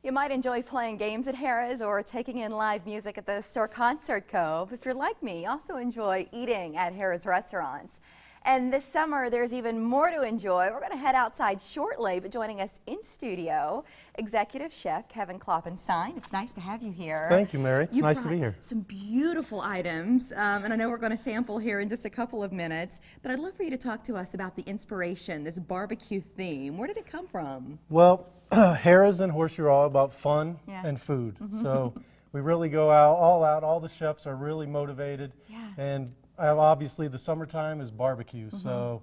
You might enjoy playing games at Harrah's or taking in live music at the Store Concert Cove. If you're like me, also enjoy eating at Harrah's restaurants. And this summer, there's even more to enjoy. We're going to head outside shortly, but joining us in studio, Executive Chef Kevin Klopenstine. It's nice to have you here. Thank you, Mary. It's nice to be here. Some beautiful items, and I know we're going to sample here in just a couple of minutes, but I'd love for you to talk to us about the inspiration, this barbecue theme. Where did it come from? Well, Harrah's and Horseshoe are all about fun and food. So we really go all out. All the chefs are really motivated. And obviously the summertime is barbecue. So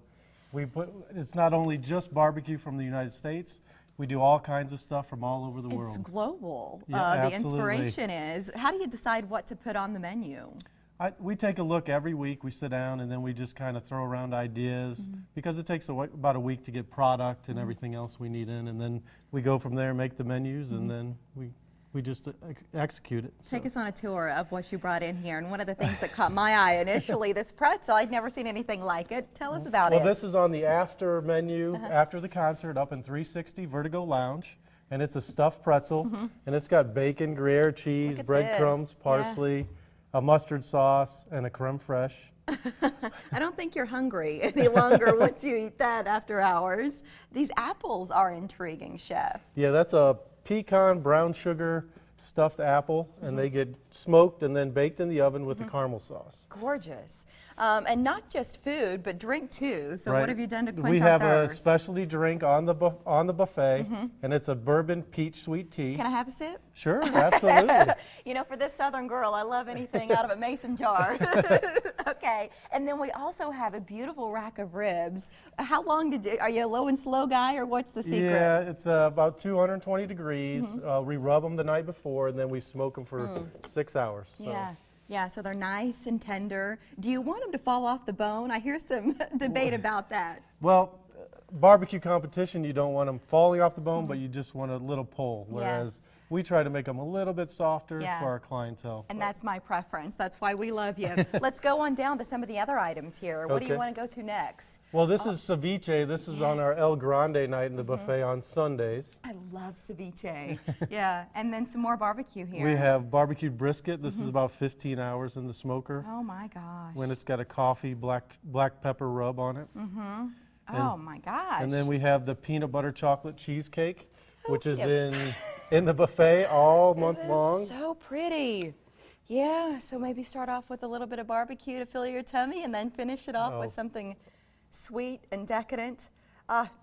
it's not only just barbecue from the United States. We do all kinds of stuff from all over the world. It's global. Yeah, the inspiration is. How do you decide what to put on the menu? We take a look every week. We sit down and then we just kind of throw around ideas because it takes about a week to get product and everything else we need in, and then we go from there, make the menus, and then we just execute it. Take us on a tour of what you brought in here, and one of the things that caught my eye initially, this pretzel. I'd never seen anything like it. Tell us about it. Well, this is on the after menu, after the concert, up in 360 Vertigo Lounge, and it's a stuffed pretzel, and it's got bacon, Gruyere cheese, breadcrumbs, parsley, a mustard sauce, and a creme fraiche. I don't think you're hungry any longer once you eat that after hours. These apples are intriguing, Chef. Yeah, that's a pecan brown sugar stuffed apple, and they get smoked and then baked in the oven with the caramel sauce. Gorgeous. And not just food, but drink too. So what have you done to quench our thirst? We have a specialty drink on the buffet, and it's a bourbon peach sweet tea. Can I have a sip? Sure, absolutely. You know, for this Southern girl, I love anything out of a mason jar. Okay, and then we also have a beautiful rack of ribs. How long are you a low and slow guy, or what's the secret? Yeah, it's about 220 degrees. We rub them the night before, and then we smoke them for 6 hours. So. Yeah, so they're nice and tender. Do you want them to fall off the bone? I hear some debate about that. Well, barbecue competition, you don't want them falling off the bone, but you just want a little pull, whereas we try to make them a little bit softer for our clientele. And that's my preference. That's why we love you. Let's go on down to some of the other items here. What do you want to go to next? Well, this is ceviche. This is on our El Grande night in the buffet on Sundays. I love ceviche. And then some more barbecue here. We have barbecued brisket. This is about 15 hours in the smoker. Oh my gosh. When it's got a coffee black pepper rub on it. Oh my gosh. And then we have the peanut butter chocolate cheesecake, which is in the buffet all month long. So pretty. Yeah, so maybe start off with a little bit of barbecue to fill your tummy and then finish it off with something sweet and decadent.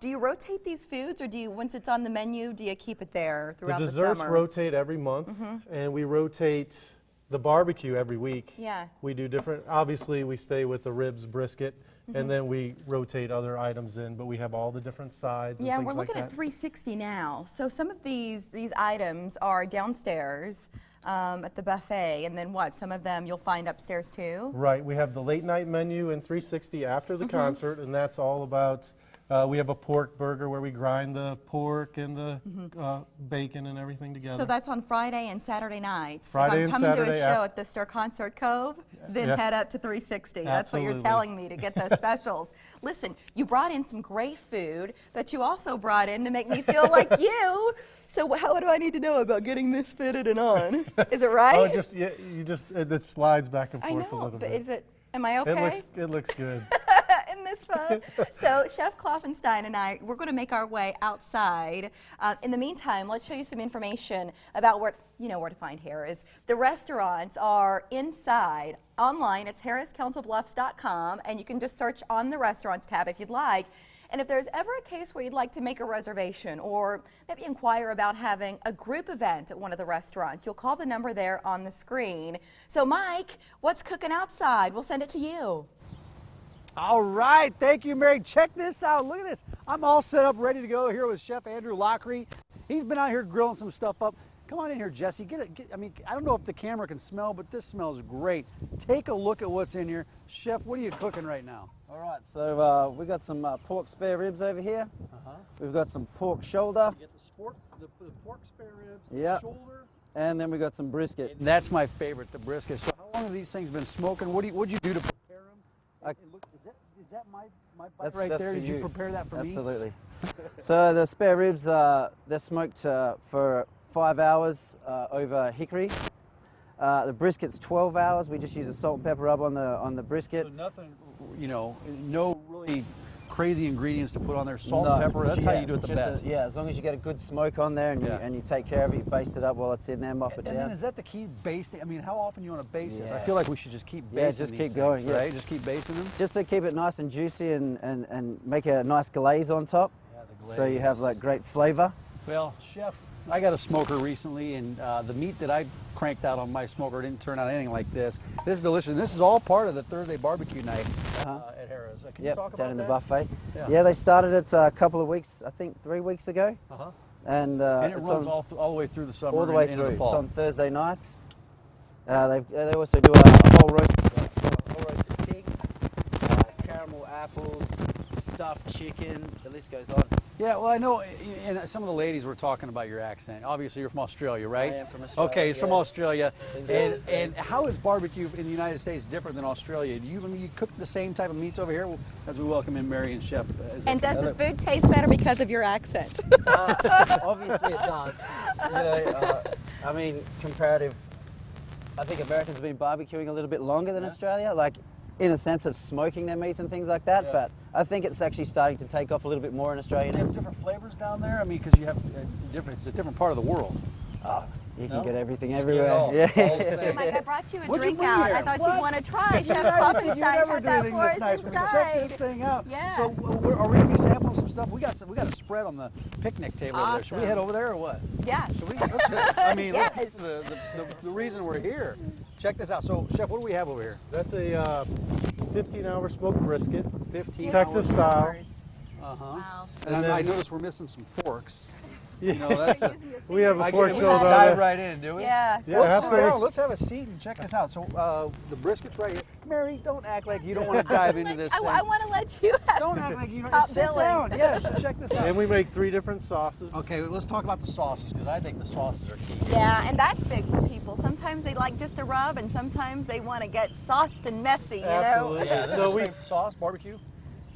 Do you rotate these foods, or do you, once it's on the menu, do you keep it there throughout the summer? The desserts rotate every month, and we rotate the barbecue every week. We do different, obviously we stay with the ribs, brisket, and then we rotate other items in, but we have all the different sides and things like that. Yeah, we're looking at 360 now. So some of these items are downstairs at the buffet, and then what? Some of them you'll find upstairs too? Right. We have the late night menu in 360 after the concert, and that's all about, we have a pork burger where we grind the pork and the bacon and everything together. So that's on Friday and Saturday nights. Friday if I'm coming to a show at the Store Concert Cove, then head up to 360. That's what you're telling me to get those specials. Listen, you brought in some great food, but you also brought in to make me feel like you. So how do I need to know about getting this fitted and on? Is it right? Oh, it slides back and forth a little bit. But is it, am I okay? It looks good. Isn't this fun? So Chef Klopenstine and I, we're going to make our way outside. In the meantime, let's show you some information about where to find Harrah's. The restaurants are inside. Online, it's harrahscouncilbluffs.com, and you can just search on the restaurants tab if you'd like. And if there's ever a case where you'd like to make a reservation or maybe inquire about having a group event at one of the restaurants, you'll call the number there on the screen. So Mike, what's cooking outside? We'll send it to you. All right, thank you, Mary. Check this out. Look at this. I'm all set up, ready to go here with Chef Andrew Loughrey. He's been out here grilling some stuff up. Come on in here, Jesse. I mean, I don't know if the camera can smell, but this smells great. Take a look at what's in here. Chef, what are you cooking right now? All right, so we got some pork spare ribs over here. We've got some pork shoulder. You get the pork spare ribs, shoulder. And then we got some brisket. That's my favorite, the brisket. So how long have these things been smoking? What'd you do to prepare them? Is that my bite right there? Did you prepare that for me? Absolutely. So the spare ribs, they're smoked for 5 hours over hickory. The brisket's 12 hours. We just use a salt and pepper rub on the brisket. So nothing, you know, no really crazy ingredients to put on there. Salt and pepper, that's how you do it the best. Yeah, as long as you get a good smoke on there and you take care of it, you baste it up while it's in there, mop it down. And then is that the key, basting? I mean, how often you want to baste this? I feel like we should just keep basting just these keep going, things, right? Just keep basting them? Just to keep it nice and juicy and make a nice glaze on top. Yeah, the glaze. So you have like great flavor. Well, Chef, I got a smoker recently, and the meat that I cranked out on my smoker didn't turn out anything like this. This is delicious. This is all part of the Thursday barbecue night at Harrah's. Can you talk about down in that? the buffet. Yeah, they started it a couple of weeks, I think 3 weeks ago. And it runs all the way through the summer. All the way through. The fall. It's on Thursday nights. They also do a whole roasted pig, caramel apples, stuffed chicken. The list goes on. Yeah, well, I know, and some of the ladies were talking about your accent. Obviously, you're from Australia, right? I am from Australia. Okay, he's from Australia. And how is barbecue in the United States different than Australia? Do you cook the same type of meats over here? As we welcome in Mary and Chef. And does the food taste better because of your accent? Obviously, it does. You know, I mean, comparative. I think Americans have been barbecuing a little bit longer than Australia, like in a sense of smoking their meats and things like that. But I think it's actually starting to take off a little bit more in Australia. Do you have different flavors down there? I mean, because you have it's a different part of the world. You can get everything everywhere. Mike, I brought you a drink out. I thought you'd want to try. Chef Klopenstine had that for us inside. Check this thing out. Yeah. So are we going to be sampling some stuff? We got a spread on the picnic table over there. Should we head over there or what? Yeah. Should we? I mean, let's get the reason we're here. Check this out. So, Chef, what do we have over here? That's a 15-hour smoked brisket, 15 Texas style. Wow. And I noticed we're missing some forks. You know, that's we have a fork we shoulder. just dive right in, do we? Yeah. Absolutely. Let's have a seat and check this out. So the brisket's right here. Mary, don't act like you don't want to dive into this thing. I want to let you have Don't act like you don't. top Sit billing. down. Yes, so check this out. And we make 3 different sauces. Okay, let's talk about the sauces because I think the sauces are key. Yeah, and that's big for people. Sometimes they like just a rub, and sometimes they want to get sauced and messy, you Absolutely. know? Yeah, So we sauce barbecue.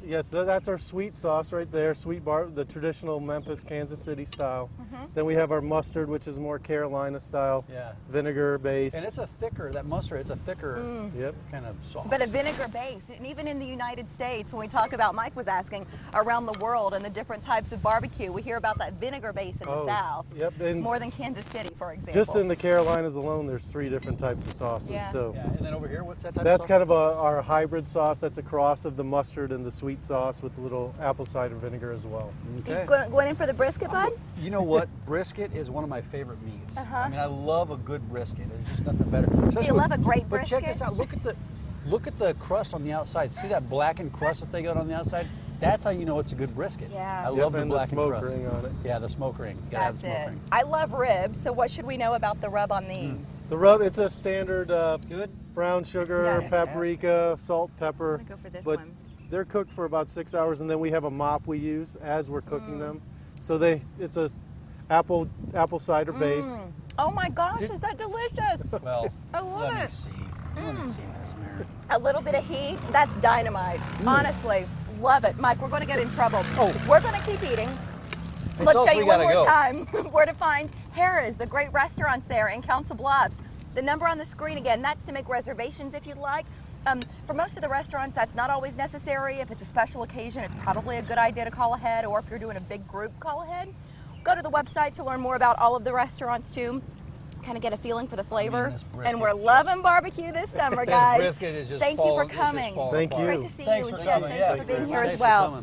Yes, that's our sweet sauce right there, the traditional Memphis, Kansas City style. Then we have our mustard, which is more Carolina style, vinegar based. And it's a thicker, that mustard, it's a thicker kind of sauce. But a vinegar base, and even in the United States, when we talk about, Mike was asking, around the world and the different types of barbecue, we hear about that vinegar base in the South. Yep. And more than Kansas City, for example. just in the Carolinas alone, there's 3 different types of sauces. So and then over here, what's that type that's of sauce? kind of our hybrid sauce. That's a cross of the mustard and the sweet sauce with a little apple cider vinegar as well. Okay. You going in for the brisket, bud? You know what? Brisket is one of my favorite meats. I mean, I love a good brisket. There's just nothing better. Do you love a great brisket? But check this out. Look at the crust on the outside. See that blackened crust that they got on the outside? That's how you know it's a good brisket. Yeah. I love the and blackened the smoke crust. ring on it. Yeah, the smoke ring. You gotta have That's the smoke it. ring. I love ribs, so what should we know about the rub on these? The rub, it's a standard brown sugar, Yeah. paprika, salt, pepper. I'm gonna go for this but one. they're cooked for about 6 hours, and then we have a mop we use as we're cooking them. So it's a apple cider base. Oh my gosh, is that delicious? Well, I love let me it. see. Let me see this, Mary. A little bit of heat, that's dynamite. Honestly, love it. Mike, we're going to get in trouble. Oh. We're going to keep eating. Hey, Let's tell us show we you one gotta more go. time where to find Harrah's, the great restaurants there in Council Bluffs. The number on the screen again, that's to make reservations if you'd like. For most of the restaurants, that's not always necessary. If it's a special occasion, it's probably a good idea to call ahead, or if you're doing a big group, call ahead. Go to the website to learn more about all of the restaurants too. Kind of get a feeling for the flavor. this brisket And we're loving barbecue this summer, guys. This brisket is just Thank you for falling- it's just coming. falling Thank apart. you. Great to see Thanks you, for and Chef, coming. thank Yeah, you for being thanks here for as well. coming.